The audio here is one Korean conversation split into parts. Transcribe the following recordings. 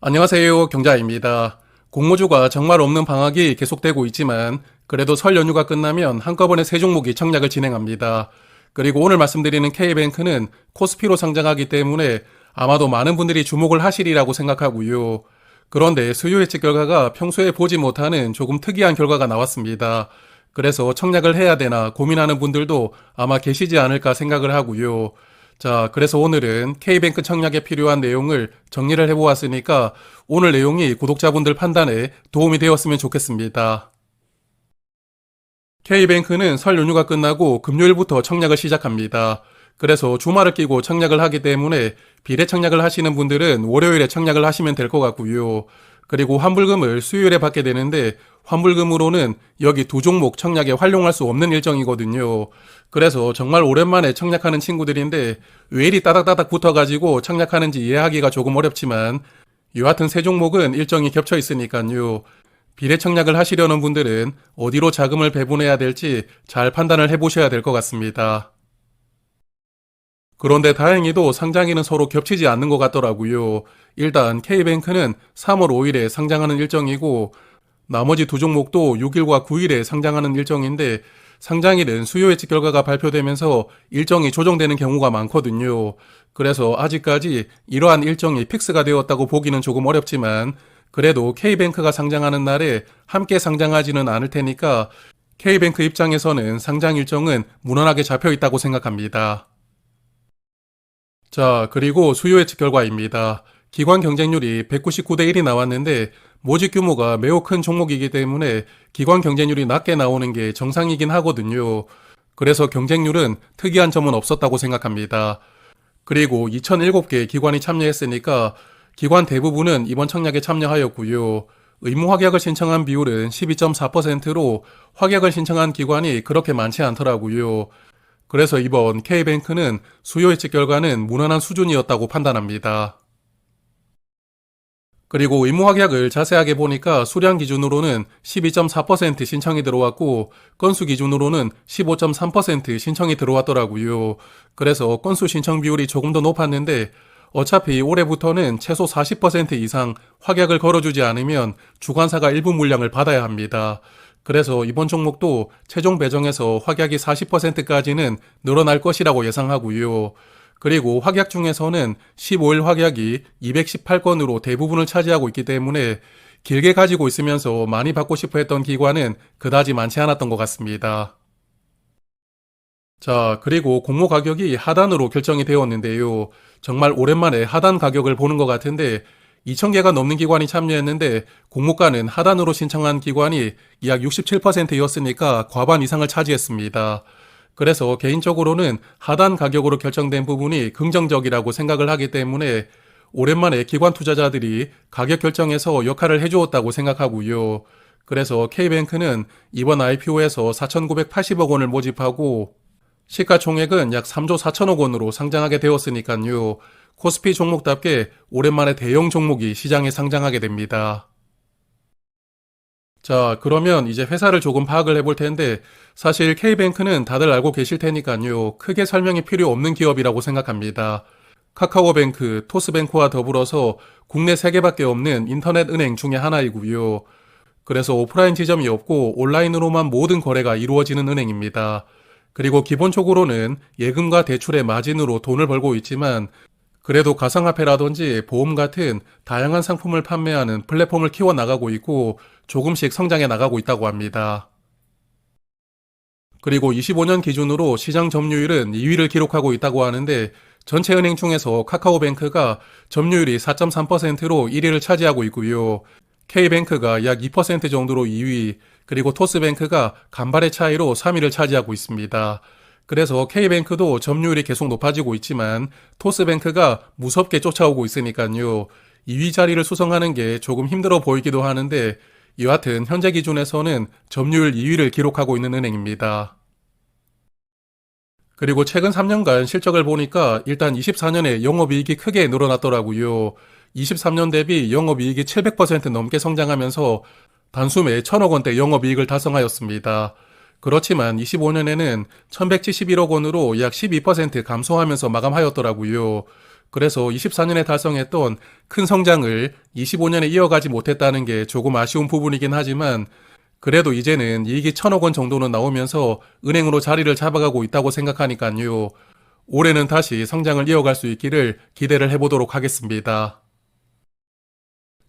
안녕하세요. 경자입니다. 공모주가 정말 없는 방학이 계속되고 있지만 그래도 설 연휴가 끝나면 한꺼번에 세 종목이 청약을 진행합니다. 그리고 오늘 말씀드리는 K뱅크는 코스피로 상장하기 때문에 아마도 많은 분들이 주목을 하시리라고 생각하고요. 그런데 수요 예측 결과가 평소에 보지 못하는 조금 특이한 결과가 나왔습니다. 그래서 청약을 해야 되나 고민하는 분들도 아마 계시지 않을까 생각을 하고요. 자, 그래서 오늘은 K뱅크 청약에 필요한 내용을 정리를 해보았으니까 오늘 내용이 구독자분들 판단에 도움이 되었으면 좋겠습니다. K뱅크는 설 연휴가 끝나고 금요일부터 청약을 시작합니다. 그래서 주말을 끼고 청약을 하기 때문에 비례 청약을 하시는 분들은 월요일에 청약을 하시면 될 것 같고요. 그리고 환불금을 수요일에 받게 되는데 환불금으로는 여기 두 종목 청약에 활용할 수 없는 일정이거든요. 그래서 정말 오랜만에 청약하는 친구들인데 왜 이리 따닥따닥 붙어가지고 청약하는지 이해하기가 조금 어렵지만 여하튼 세 종목은 일정이 겹쳐 있으니까요. 비례 청약을 하시려는 분들은 어디로 자금을 배분해야 될지 잘 판단을 해보셔야 될 것 같습니다. 그런데 다행히도 상장일은 서로 겹치지 않는 것 같더라고요. 일단 K뱅크는 3월 5일에 상장하는 일정이고 나머지 두 종목도 6일과 9일에 상장하는 일정인데 상장일은 수요 예측 결과가 발표되면서 일정이 조정되는 경우가 많거든요. 그래서 아직까지 이러한 일정이 픽스가 되었다고 보기는 조금 어렵지만 그래도 K뱅크가 상장하는 날에 함께 상장하지는 않을 테니까 K뱅크 입장에서는 상장 일정은 무난하게 잡혀 있다고 생각합니다. 자, 그리고 수요 예측 결과입니다. 기관 경쟁률이 199대 1이 나왔는데 모집 규모가 매우 큰 종목이기 때문에 기관 경쟁률이 낮게 나오는 게 정상이긴 하거든요. 그래서 경쟁률은 특이한 점은 없었다고 생각합니다. 그리고 2007개 기관이 참여했으니까 기관 대부분은 이번 청약에 참여하였고요. 의무 확약을 신청한 비율은 12.4%로 확약을 신청한 기관이 그렇게 많지 않더라고요. 그래서 이번 K뱅크는 수요 예측 결과는 무난한 수준이었다고 판단합니다. 그리고 의무 확약을 자세하게 보니까 수량 기준으로는 12.4% 신청이 들어왔고 건수 기준으로는 15.3% 신청이 들어왔더라고요. 그래서 건수 신청 비율이 조금 더 높았는데 어차피 올해부터는 최소 40% 이상 확약을 걸어주지 않으면 주관사가 일부 물량을 받아야 합니다. 그래서 이번 종목도 최종 배정에서 확약이 40%까지는 늘어날 것이라고 예상하고요. 그리고 확약 중에서는 15일 확약이 218건으로 대부분을 차지하고 있기 때문에 길게 가지고 있으면서 많이 받고 싶어 했던 기관은 그다지 많지 않았던 것 같습니다. 자, 그리고 공모 가격이 하단으로 결정이 되었는데요. 정말 오랜만에 하단 가격을 보는 것 같은데 2,000개가 넘는 기관이 참여했는데 공모가는 하단으로 신청한 기관이 약 67%였으니까 과반 이상을 차지했습니다. 그래서 개인적으로는 하단 가격으로 결정된 부분이 긍정적이라고 생각을 하기 때문에 오랜만에 기관 투자자들이 가격 결정에서 역할을 해주었다고 생각하고요. 그래서 K뱅크는 이번 IPO에서 4,980억 원을 모집하고 시가총액은 약 3조 4천억 원으로 상장하게 되었으니까요. 코스피 종목답게 오랜만에 대형 종목이 시장에 상장하게 됩니다. 자, 그러면 이제 회사를 조금 파악을 해볼 텐데 사실 K뱅크는 다들 알고 계실 테니까요. 크게 설명이 필요 없는 기업이라고 생각합니다. 카카오뱅크, 토스뱅크와 더불어서 국내 3개밖에 없는 인터넷 은행 중에 하나이고요. 그래서 오프라인 지점이 없고 온라인으로만 모든 거래가 이루어지는 은행입니다. 그리고 기본적으로는 예금과 대출의 마진으로 돈을 벌고 있지만 그래도 가상화폐라든지 보험 같은 다양한 상품을 판매하는 플랫폼을 키워나가고 있고 조금씩 성장해 나가고 있다고 합니다. 그리고 25년 기준으로 시장 점유율은 2위를 기록하고 있다고 하는데 전체 은행 중에서 카카오뱅크가 점유율이 4.3%로 1위를 차지하고 있고요. K뱅크가 약 2% 정도로 2위, 그리고 토스뱅크가 간발의 차이로 3위를 차지하고 있습니다. 그래서 K뱅크도 점유율이 계속 높아지고 있지만 토스뱅크가 무섭게 쫓아오고 있으니까요. 2위 자리를 수성하는 게 조금 힘들어 보이기도 하는데 여하튼 현재 기준에서는 점유율 2위를 기록하고 있는 은행입니다. 그리고 최근 3년간 실적을 보니까 일단 24년에 영업이익이 크게 늘어났더라고요. 23년 대비 영업이익이 700% 넘게 성장하면서 단숨에 1,000억 원대 영업이익을 달성하였습니다. 그렇지만 25년에는 1,171억 원으로 약 12% 감소하면서 마감하였더라고요. 그래서 24년에 달성했던 큰 성장을 25년에 이어가지 못했다는 게 조금 아쉬운 부분이긴 하지만 그래도 이제는 이익이 1,000억 원 정도는 나오면서 은행으로 자리를 잡아가고 있다고 생각하니까요. 올해는 다시 성장을 이어갈 수 있기를 기대를 해보도록 하겠습니다.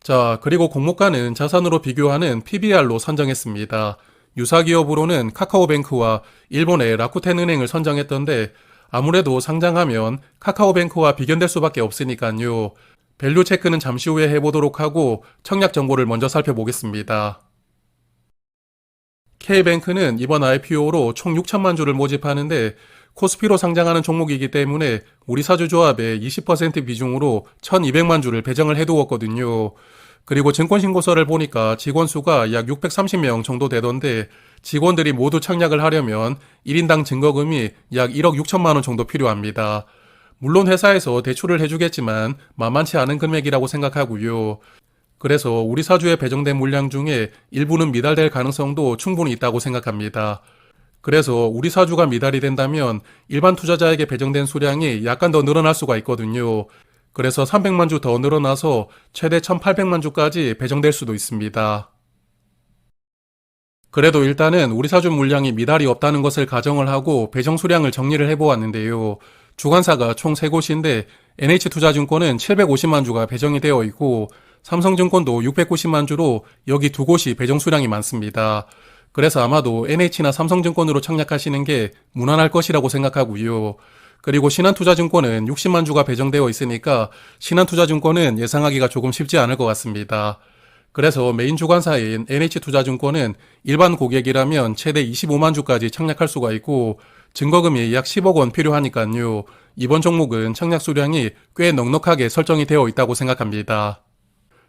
자, 그리고 공모가는 자산으로 비교하는 PBR로 선정했습니다. 유사 기업으로는 카카오뱅크와 일본의 라쿠텐 은행을 선정했던데 아무래도 상장하면 카카오뱅크와 비견될 수밖에 없으니까요. 밸류 체크는 잠시 후에 해보도록 하고 청약 정보를 먼저 살펴보겠습니다. K뱅크는 이번 IPO로 총 6천만 주를 모집하는데 코스피로 상장하는 종목이기 때문에 우리 사주조합의 20% 비중으로 1,200만 주를 배정을 해두었거든요. 그리고 증권신고서를 보니까 직원 수가 약 630명 정도 되던데 직원들이 모두 청약을 하려면 1인당 증거금이 약 1억 6천만 원 정도 필요합니다. 물론 회사에서 대출을 해주겠지만 만만치 않은 금액이라고 생각하고요. 그래서 우리 사주에 배정된 물량 중에 일부는 미달될 가능성도 충분히 있다고 생각합니다. 그래서 우리 사주가 미달이 된다면 일반 투자자에게 배정된 수량이 약간 더 늘어날 수가 있거든요. 그래서 300만 주 더 늘어나서 최대 1,800만 주까지 배정될 수도 있습니다. 그래도 일단은 우리 사주 물량이 미달이 없다는 것을 가정을 하고 배정 수량을 정리를 해보았는데요. 주관사가 총 3곳인데 NH투자증권은 750만 주가 배정이 되어 있고 삼성증권도 690만 주로 여기 2곳이 배정 수량이 많습니다. 그래서 아마도 NH나 삼성증권으로 청약하시는 게 무난할 것이라고 생각하고요. 그리고 신한투자증권은 60만 주가 배정되어 있으니까 신한투자증권은 예상하기가 조금 쉽지 않을 것 같습니다. 그래서 메인 주관사인 NH투자증권은 일반 고객이라면 최대 25만 주까지 청약할 수가 있고 증거금이 약 10억 원 필요하니까요. 이번 종목은 청약 수량이 꽤 넉넉하게 설정이 되어 있다고 생각합니다.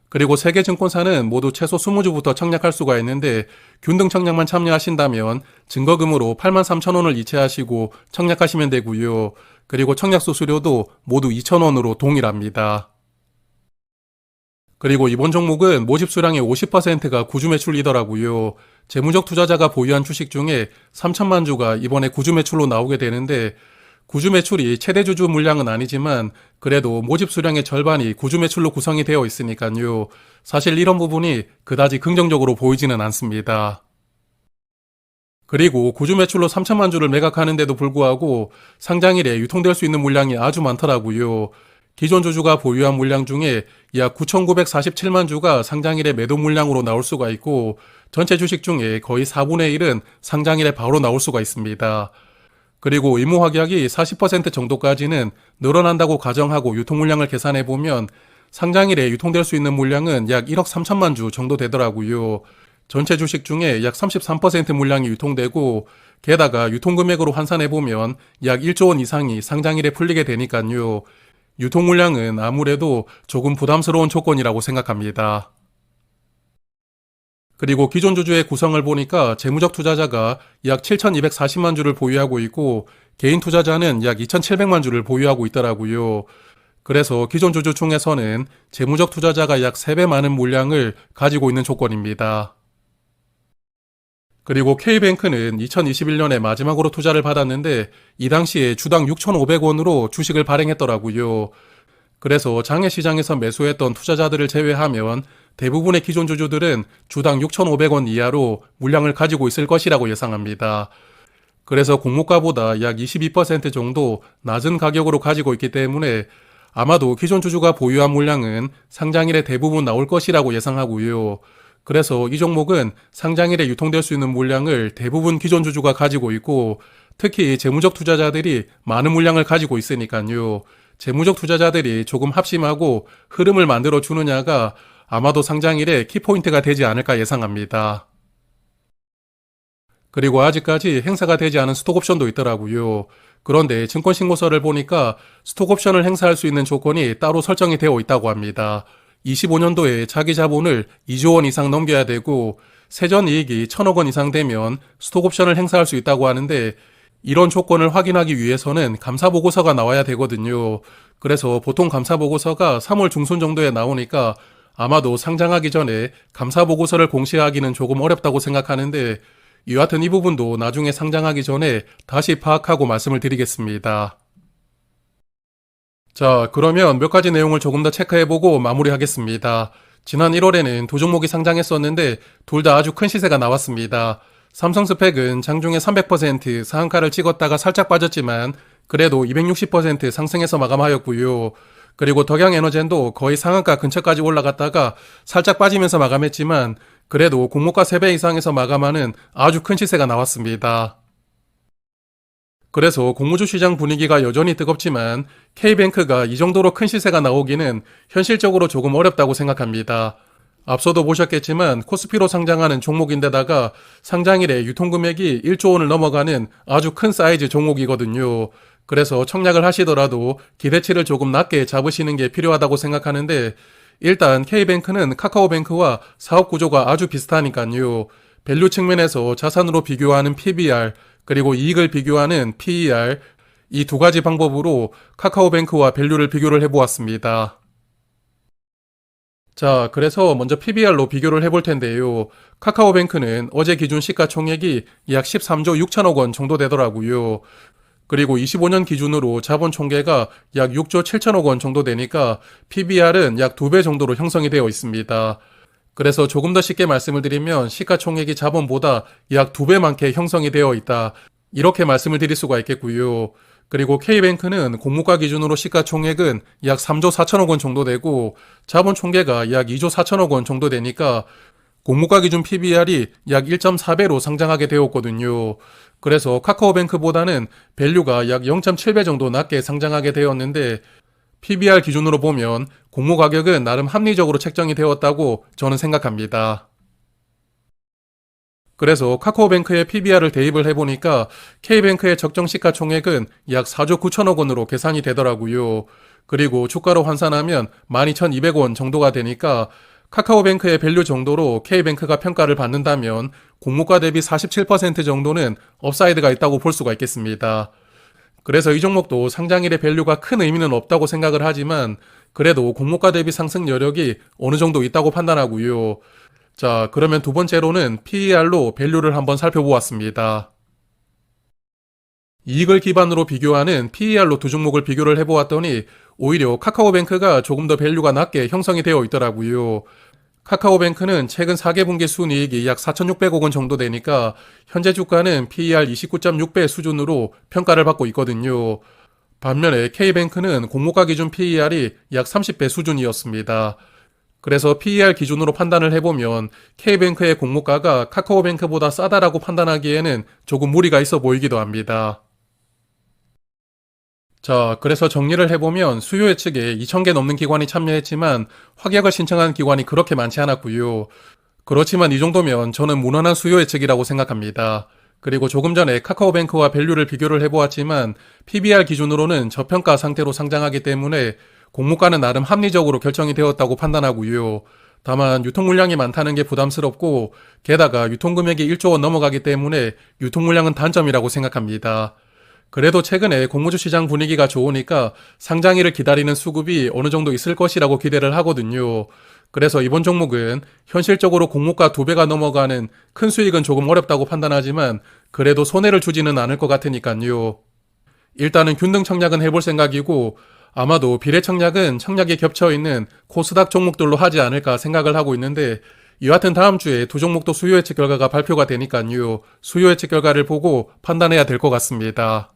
그리고 3개 증권사는 모두 최소 20주부터 청약할 수가 있는데 균등 청약만 참여하신다면 증거금으로 83,000원을 이체하시고 청약하시면 되고요. 그리고 청약 수수료도 모두 2,000원으로 동일합니다. 그리고 이번 종목은 모집 수량의 50%가 구주 매출이더라고요. 재무적 투자자가 보유한 주식 중에 3천만 주가 이번에 구주 매출로 나오게 되는데 구주 매출이 최대 주주 물량은 아니지만 그래도 모집 수량의 절반이 구주 매출로 구성이 되어 있으니까요. 사실 이런 부분이 그다지 긍정적으로 보이지는 않습니다. 그리고 구주 매출로 3천만 주를 매각하는데도 불구하고 상장일에 유통될 수 있는 물량이 아주 많더라고요. 기존 주주가 보유한 물량 중에 약 9,947만 주가 상장일에 매도 물량으로 나올 수가 있고 전체 주식 중에 거의 4분의 1은 상장일에 바로 나올 수가 있습니다. 그리고 임무 확약이 40% 정도까지는 늘어난다고 가정하고 유통 물량을 계산해 보면 상장일에 유통될 수 있는 물량은 약 1억 3천만 주 정도 되더라고요. 전체 주식 중에 약 33% 물량이 유통되고 게다가 유통금액으로 환산해 보면 약 1조 원 이상이 상장일에 풀리게 되니까요. 유통 물량은 아무래도 조금 부담스러운 조건이라고 생각합니다. 그리고 기존 주주의 구성을 보니까 재무적 투자자가 약 7,240만 주를 보유하고 있고 개인 투자자는 약 2,700만 주를 보유하고 있더라고요. 그래서 기존 주주 중에서는 재무적 투자자가 약 3배 많은 물량을 가지고 있는 조건입니다. 그리고 K뱅크는 2021년에 마지막으로 투자를 받았는데 이 당시에 주당 6,500원으로 주식을 발행했더라고요. 그래서 장외시장에서 매수했던 투자자들을 제외하면 대부분의 기존 주주들은 주당 6,500원 이하로 물량을 가지고 있을 것이라고 예상합니다. 그래서 공모가보다 약 22% 정도 낮은 가격으로 가지고 있기 때문에 아마도 기존 주주가 보유한 물량은 상장일에 대부분 나올 것이라고 예상하고요. 그래서 이 종목은 상장일에 유통될 수 있는 물량을 대부분 기존 주주가 가지고 있고 특히 재무적 투자자들이 많은 물량을 가지고 있으니까요. 재무적 투자자들이 조금 합심하고 흐름을 만들어 주느냐가 아마도 상장일에 키포인트가 되지 않을까 예상합니다. 그리고 아직까지 행사가 되지 않은 스톡옵션도 있더라고요. 그런데 증권신고서를 보니까 스톡옵션을 행사할 수 있는 조건이 따로 설정이 되어 있다고 합니다. 25년도에 자기 자본을 2조 원 이상 넘겨야 되고 세전 이익이 1,000억 원 이상 되면 스톡옵션을 행사할 수 있다고 하는데 이런 조건을 확인하기 위해서는 감사보고서가 나와야 되거든요. 그래서 보통 감사보고서가 3월 중순 정도에 나오니까 아마도 상장하기 전에 감사보고서를 공시하기는 조금 어렵다고 생각하는데 여하튼 이 부분도 나중에 상장하기 전에 다시 파악하고 말씀을 드리겠습니다. 자, 그러면 몇 가지 내용을 조금 더 체크해보고 마무리하겠습니다. 지난 1월에는 두 종목이 상장했었는데 둘 다 아주 큰 시세가 나왔습니다. 삼성 스펙은 장중에 300% 상한가를 찍었다가 살짝 빠졌지만 그래도 260% 상승해서 마감하였고요. 그리고 덕양에너젠도 거의 상한가 근처까지 올라갔다가 살짝 빠지면서 마감했지만 그래도 공모가 3배 이상에서 마감하는 아주 큰 시세가 나왔습니다. 그래서 공모주 시장 분위기가 여전히 뜨겁지만 K뱅크가 이 정도로 큰 시세가 나오기는 현실적으로 조금 어렵다고 생각합니다. 앞서도 보셨겠지만 코스피로 상장하는 종목인데다가 상장일에 유통금액이 1조 원을 넘어가는 아주 큰 사이즈 종목이거든요. 그래서 청약을 하시더라도 기대치를 조금 낮게 잡으시는 게 필요하다고 생각하는데 일단 K뱅크는 카카오뱅크와 사업 구조가 아주 비슷하니까요. 밸류 측면에서 자산으로 비교하는 PBR 그리고 이익을 비교하는 PER 이 두 가지 방법으로 카카오뱅크와 밸류를 비교를 해보았습니다. 자, 그래서 먼저 PBR로 비교를 해볼 텐데요. 카카오뱅크는 어제 기준 시가총액이 약 13조 6천억 원 정도 되더라고요. 그리고 25년 기준으로 자본 총계가 약 6조 7천억 원 정도 되니까 PBR은 약 2배 정도로 형성이 되어 있습니다. 그래서 조금 더 쉽게 말씀을 드리면 시가총액이 자본보다 약 2배 많게 형성이 되어 있다. 이렇게 말씀을 드릴 수가 있겠고요. 그리고 K뱅크는 공모가 기준으로 시가총액은 약 3조 4천억 원 정도 되고 자본 총계가 약 2조 4천억 원 정도 되니까 공모가 기준 PBR이 약 1.4배로 상장하게 되었거든요. 그래서 카카오뱅크보다는 밸류가 약 0.7배 정도 낮게 상장하게 되었는데 PBR 기준으로 보면 공모 가격은 나름 합리적으로 책정이 되었다고 저는 생각합니다. 그래서 카카오뱅크의 PBR을 대입을 해보니까 K뱅크의 적정 시가총액은 약 4조 9천억 원으로 계산이 되더라고요. 그리고 주가로 환산하면 12,200원 정도가 되니까 카카오뱅크의 밸류 정도로 K뱅크가 평가를 받는다면 공모가 대비 47% 정도는 업사이드가 있다고 볼 수가 있겠습니다. 그래서 이 종목도 상장일의 밸류가 큰 의미는 없다고 생각을 하지만 그래도 공모가 대비 상승 여력이 어느 정도 있다고 판단하고요. 자, 그러면 두 번째로는 PER로 밸류를 한번 살펴보았습니다. 이익을 기반으로 비교하는 PER로 두 종목을 비교를 해보았더니 오히려 카카오뱅크가 조금 더 밸류가 낮게 형성이 되어 있더라고요. 카카오뱅크는 최근 4개분기 순이익이 약 4,600억 원 정도 되니까 현재 주가는 PER 29.6배 수준으로 평가를 받고 있거든요. 반면에 K뱅크는 공모가 기준 PER이 약 30배 수준이었습니다. 그래서 PER 기준으로 판단을 해보면 K뱅크의 공모가가 카카오뱅크보다 싸다라고 판단하기에는 조금 무리가 있어 보이기도 합니다. 자, 그래서 정리를 해보면 수요 예측에 2,000개 넘는 기관이 참여했지만 확약을 신청한 기관이 그렇게 많지 않았고요. 그렇지만 이 정도면 저는 무난한 수요 예측이라고 생각합니다. 그리고 조금 전에 카카오뱅크와 밸류를 비교를 해보았지만 PBR 기준으로는 저평가 상태로 상장하기 때문에 공모가는 나름 합리적으로 결정이 되었다고 판단하고요. 다만 유통 물량이 많다는 게 부담스럽고 게다가 유통 금액이 1조 원 넘어가기 때문에 유통 물량은 단점이라고 생각합니다. 그래도 최근에 공모주 시장 분위기가 좋으니까 상장일을 기다리는 수급이 어느 정도 있을 것이라고 기대를 하거든요. 그래서 이번 종목은 현실적으로 공모가 2배가 넘어가는 큰 수익은 조금 어렵다고 판단하지만 그래도 손해를 주지는 않을 것 같으니까요. 일단은 균등 청약은 해볼 생각이고 아마도 비례 청약은 청약이 겹쳐있는 코스닥 종목들로 하지 않을까 생각을 하고 있는데 여하튼 다음 주에 두 종목도 수요 예측 결과가 발표가 되니까요. 수요 예측 결과를 보고 판단해야 될 것 같습니다.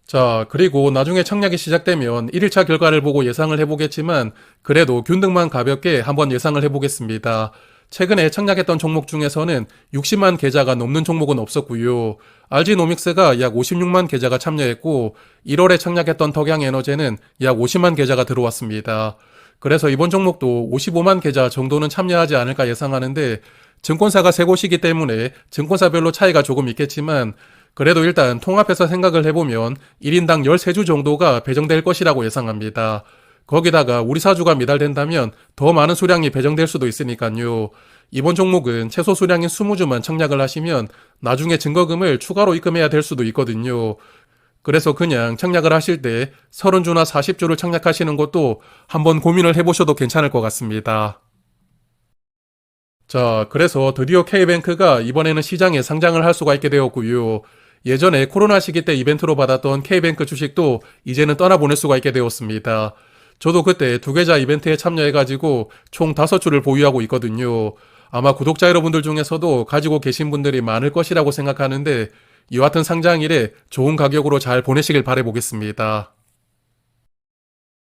자, 그리고 나중에 청약이 시작되면 1일차 결과를 보고 예상을 해보겠지만 그래도 균등만 가볍게 한번 예상을 해보겠습니다. 최근에 청약했던 종목 중에서는 60만 계좌가 넘는 종목은 없었고요. RG노믹스가 약 56만 계좌가 참여했고 1월에 청약했던 덕양에너제는 약 50만 계좌가 들어왔습니다. 그래서 이번 종목도 55만 계좌 정도는 참여하지 않을까 예상하는데 증권사가 세 곳이기 때문에 증권사별로 차이가 조금 있겠지만 그래도 일단 통합해서 생각을 해보면 1인당 13주 정도가 배정될 것이라고 예상합니다. 거기다가 우리 사주가 미달된다면 더 많은 수량이 배정될 수도 있으니까요. 이번 종목은 최소 수량인 20주만 청약을 하시면 나중에 증거금을 추가로 입금해야 될 수도 있거든요. 그래서 그냥 청약을 하실 때 30주나 40주를 청약하시는 것도 한번 고민을 해보셔도 괜찮을 것 같습니다. 자, 그래서 드디어 K뱅크가 이번에는 시장에 상장을 할 수가 있게 되었고요. 예전에 코로나 시기 때 이벤트로 받았던 K뱅크 주식도 이제는 떠나보낼 수가 있게 되었습니다. 저도 그때 두 계좌 이벤트에 참여해가지고 총 5주를 보유하고 있거든요. 아마 구독자 여러분들 중에서도 가지고 계신 분들이 많을 것이라고 생각하는데 이와 같은 상장일에 좋은 가격으로 잘 보내시길 바라보겠습니다.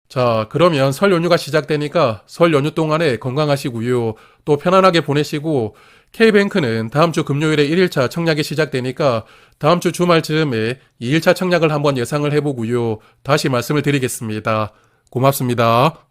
자, 그러면 설 연휴가 시작되니까 설 연휴 동안에 건강하시고요. 또 편안하게 보내시고 K뱅크는 다음 주 금요일에 1일차 청약이 시작되니까 다음 주 주말쯤에 2일차 청약을 한번 예상을 해보고요. 다시 말씀을 드리겠습니다. 고맙습니다.